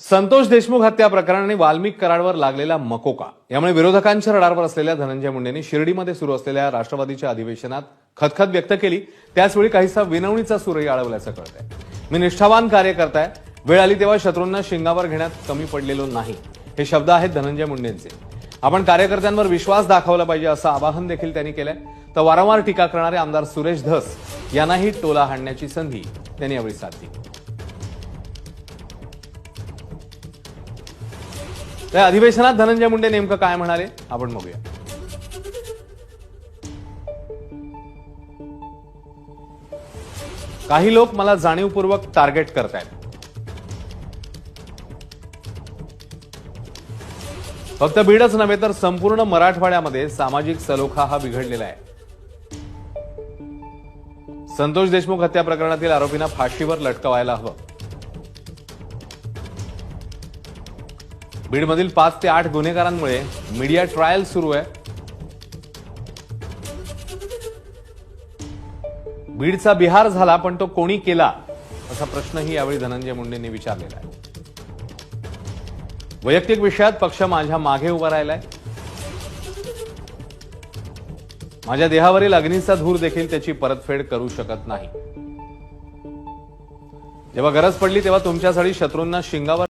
संतोष देशमुख हत्या प्रकरण आणि वाल्मिक कराडवर लागलेला मकोका यामुळे विरोधकांच्या रडारवर असलेल्या धनंजय मुंडेंनी शिर्डीमध्ये सुरू असलेल्या राष्ट्रवादीच्या अधिवेशनात खतखत व्यक्त केली। त्याचवेळी काहीसा विनवणीचा सूरही आळवल्याचं कळतंय। मी निष्ठावान कार्यकर्ता आहे, वेळ आली तेव्हा शत्रूंना शिंगावर घेण्यात कमी पडलेलो नाही, हे शब्द आहेत धनंजय मुंडेंचे। आपण कार्यकर्त्यांवर विश्वास दाखवला पाहिजे असं आवाहन देखील त्यांनी केलंय। तर वारंवार टीका करणारे आमदार सुरेश धस यांनाही टोला हाणण्याची संधी त्यांनी यावेळी साधली। त्या अधिवेशनात धनंजय मुंडे नेमकं काय म्हणाले आपण बघूया। काही लोक मला जाणीवपूर्वक टार्गेट करतायत, फक्त बीडच नव्हे तर संपूर्ण मराठवाड्यामध्ये सामाजिक सलोखा हा बिघडलेला आहे। संतोष देशमुख हत्या प्रकरणातील आरोपींना फाशीवर लटकवायला हवं। बीडमधील 5 ते 8 गुन्हेगारांमुळे मीडिया ट्रायल सुरू आहे। बीडचा बिहार झाला, पण तो कोणी केला असा प्रश्नही यावेळी धनंजय मुंडेंनी विचारलेला आहे। वैयक्तिक विषयात पक्ष माझ्या मागे उभा राहिलाय, माझ्या देहावरील अग्नीचा धूर देखील त्याची परतफेड करू शकत नाही। जेव्हा गरज पडली तेव्हा तुमच्यासाठी शत्रूंना शिंगावर